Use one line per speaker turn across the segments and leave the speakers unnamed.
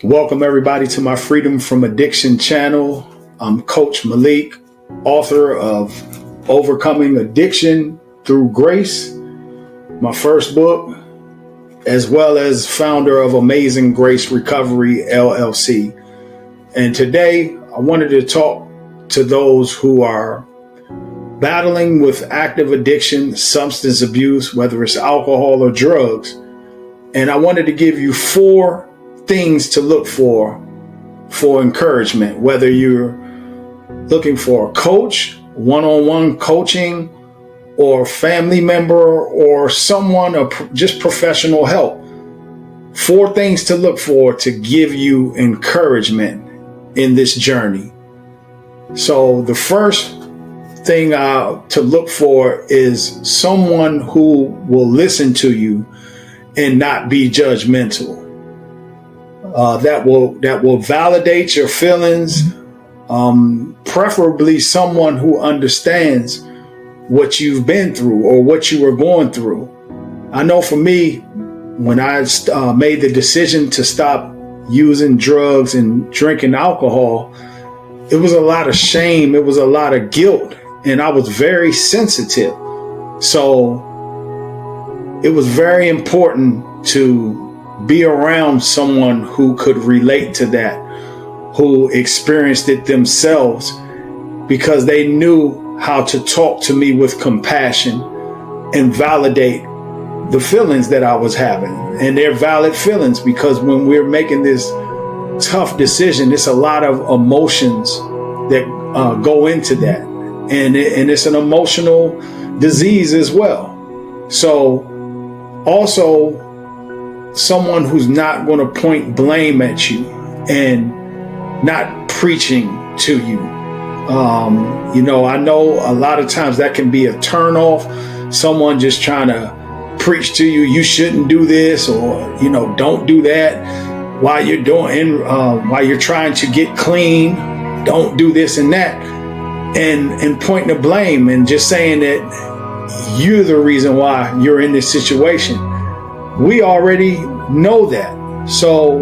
Welcome everybody to my Freedom from Addiction channel. I'm Coach Malik, author of Overcoming Addiction Through Grace, my first book, as well as founder of Amazing Grace Recovery, LLC. And today I wanted to talk to those who are battling with active addiction, substance abuse, whether it's alcohol or drugs. And I wanted to give you 4 things to look for encouragement, whether you're looking for a coach, one-on-one coaching, or family member, or someone, or just professional help. 4 things to look for to give you encouragement in this journey. So the first thing to look for is someone who will listen to you and not be judgmental. That will validate your feelings, preferably someone who understands what you've been through or what you were going through. I know for me, when I made the decision to stop using drugs and drinking alcohol, it was a lot of shame, it was a lot of guilt, and I was very sensitive. So it was very important to be around someone who could relate to that, who experienced it themselves, because they knew how to talk to me with compassion and validate the feelings that I was having. And they're valid feelings, because when we're making this tough decision, it's a lot of emotions that go into that. And it's an emotional disease as well. So also, someone who's not going to point blame at you and not preaching to you. I know a lot of times that can be a turnoff. Someone just trying to preach to you, you shouldn't do this, or, don't do that while you're trying to get clean. Don't do this and that. And pointing the blame and just saying that you're the reason why you're in this situation. We already know that. So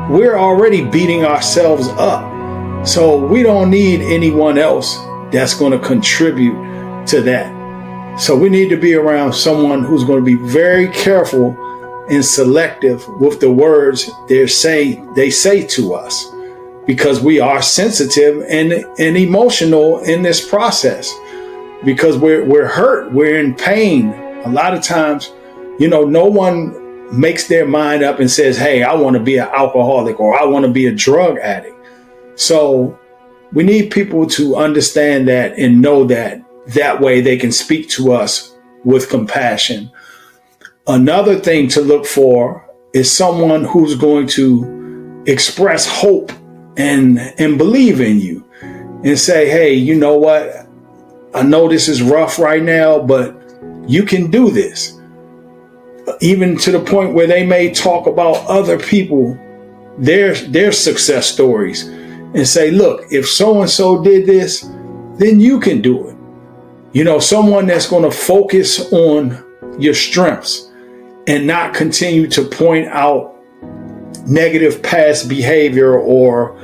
we're already beating ourselves up. So we don't need anyone else that's going to contribute to that. So we need to be around someone who's going to be very careful and selective with the words they say to us, because we are sensitive and emotional in this process, because we're hurt, we're in pain. A lot of times, no one makes their mind up and says, hey, I want to be an alcoholic or I want to be a drug addict. So we need people to understand that and know that way they can speak to us with compassion. Another thing to look for is someone who's going to express hope and believe in you and say, hey, you know what? I know this is rough right now, but you can do this. Even to the point where they may talk about other people, their success stories, and say, look, if so-and-so did this, then you can do it. Someone that's going to focus on your strengths and not continue to point out negative past behavior or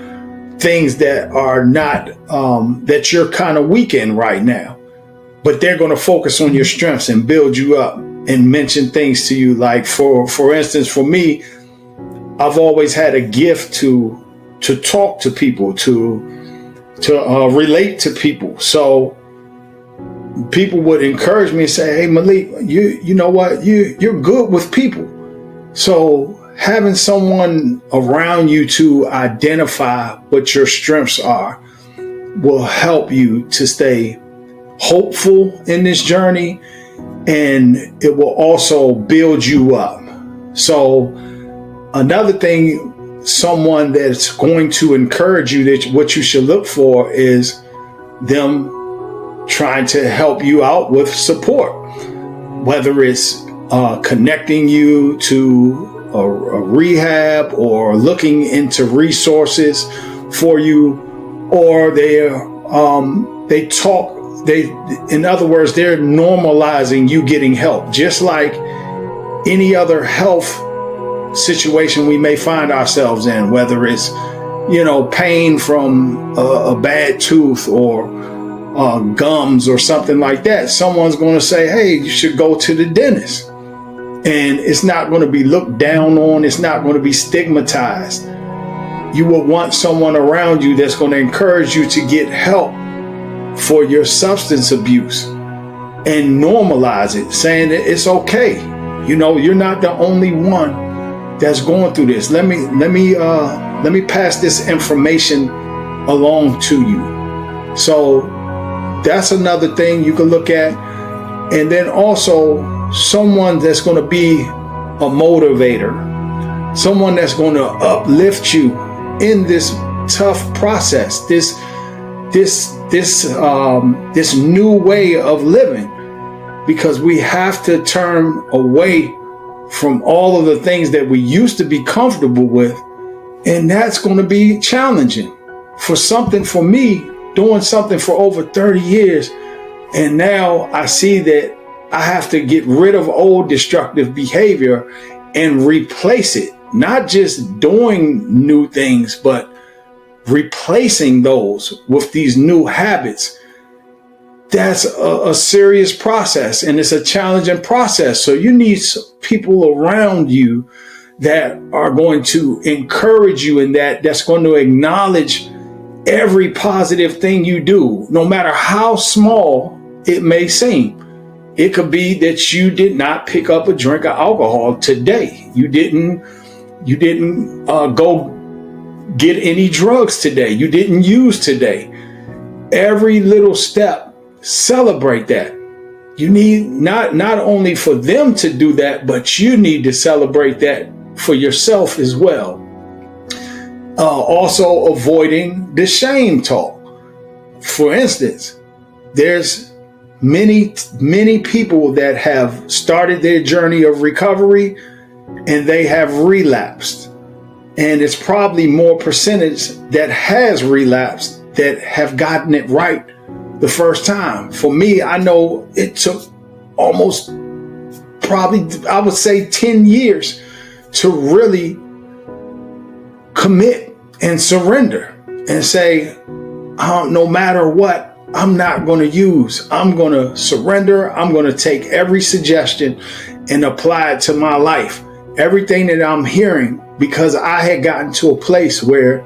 things that are not, that you're kind of weak in right now. But they're going to focus on your strengths and build you up and mention things to you. Like for instance, for me, I've always had a gift to talk to people, to relate to people. So people would encourage me and say, hey, Malik, you know what? You're good with people. So having someone around you to identify what your strengths are will help you to stay hopeful in this journey, and it will also build you up. So another thing, someone that's going to encourage you, that what you should look for is them trying to help you out with support, whether it's connecting you to a rehab or looking into resources for you, or in other words, they're normalizing you getting help, just like any other health situation we may find ourselves in, whether it's, pain from a bad tooth or gums or something like that. Someone's going to say, hey, you should go to the dentist. And it's not going to be looked down on. It's not going to be stigmatized. You will want someone around you that's going to encourage you to get help for your substance abuse and normalize it, saying that it's okay. You're not the only one that's going through this. Let me pass this information along to you. So that's another thing you can look at. And then also someone that's going to be a motivator, someone that's going to uplift you in this tough process, this new way of living, because we have to turn away from all of the things that we used to be comfortable with. And that's going to be challenging. For me, doing something for over 30 years. And now I see that I have to get rid of old destructive behavior and replace it. Not just doing new things, but replacing those with these new habits. That's a serious process, and it's a challenging process. So you need people around you that are going to encourage you in that's going to acknowledge every positive thing you do, no matter how small it may seem. It could be that you did not pick up a drink of alcohol today. You didn't go get any drugs today. You didn't use today. Every little step, celebrate that. You need not only for them to do that, but you need to celebrate that for yourself as well. Also avoiding the shame talk. For instance, there's many people that have started their journey of recovery and they have relapsed. And it's probably more percentage that has relapsed that have gotten it right the first time. For me, I know it took almost probably, I would say 10 years to really commit and surrender and say, no matter what, I'm not going to use. I'm going to surrender. I'm going to take every suggestion and apply it to my life. Everything that I'm hearing, because I had gotten to a place where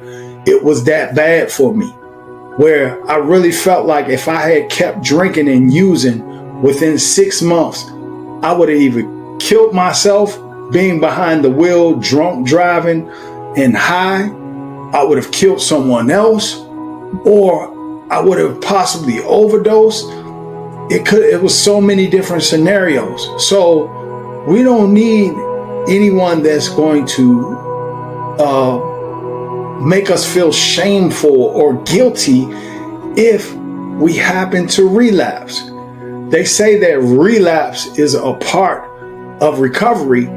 it was that bad for me, where I really felt like if I had kept drinking and using within 6 months, I would have either killed myself being behind the wheel, drunk driving and high. I would have killed someone else, or I would have possibly overdosed. It was so many different scenarios. So we don't need anyone that's going to make us feel shameful or guilty if we happen to relapse. They say that relapse is a part of recovery.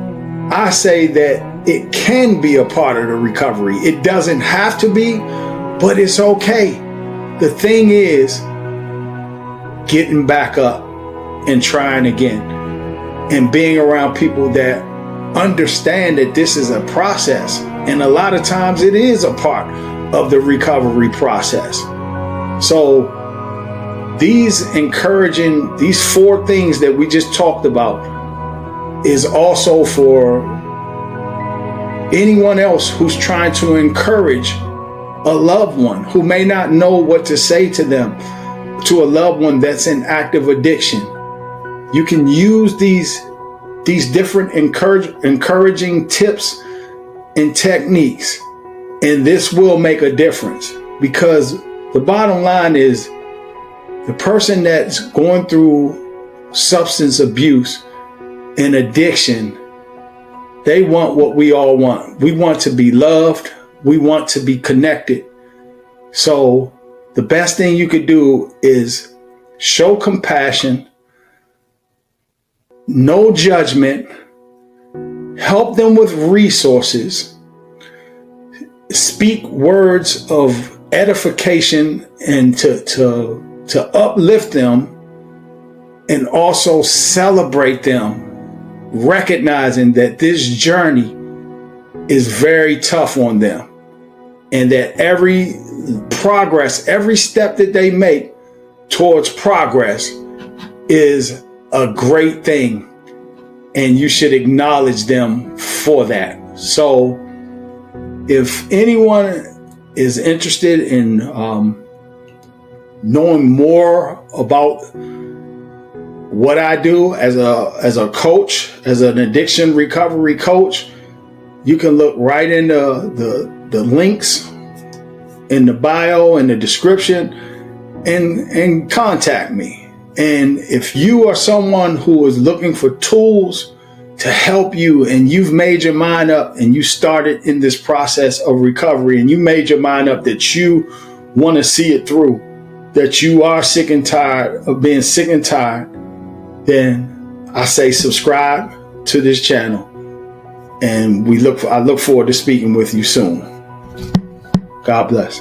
I say that it can be a part of the recovery. It doesn't have to be, but it's okay. The thing is getting back up and trying again and being around people that understand that this is a process. And a lot of times it is a part of the recovery process. So these 4 things that we just talked about is also for anyone else who's trying to encourage a loved one who may not know what to say to them, to a loved one that's in active addiction. You can use these different encouraging tips and techniques, and this will make a difference, because the bottom line is the person that's going through substance abuse and addiction, they want what we all want. We want to be loved. We want to be connected. So the best thing you could do is show compassion, no judgment, help them with resources, speak words of edification and to uplift them, and also celebrate them, recognizing that this journey is very tough on them, and that every step that they make towards progress is a great thing, and you should acknowledge them for that. So if anyone is interested in knowing more about what I do as a coach, as an addiction recovery coach, you can look right in the links in the bio and the description and contact me. And if you are someone who is looking for tools to help you, and you've made your mind up and you started in this process of recovery, and you made your mind up that you want to see it through, that you are sick and tired of being sick and tired, then I say subscribe to this channel, and I look forward to speaking with you soon. God bless.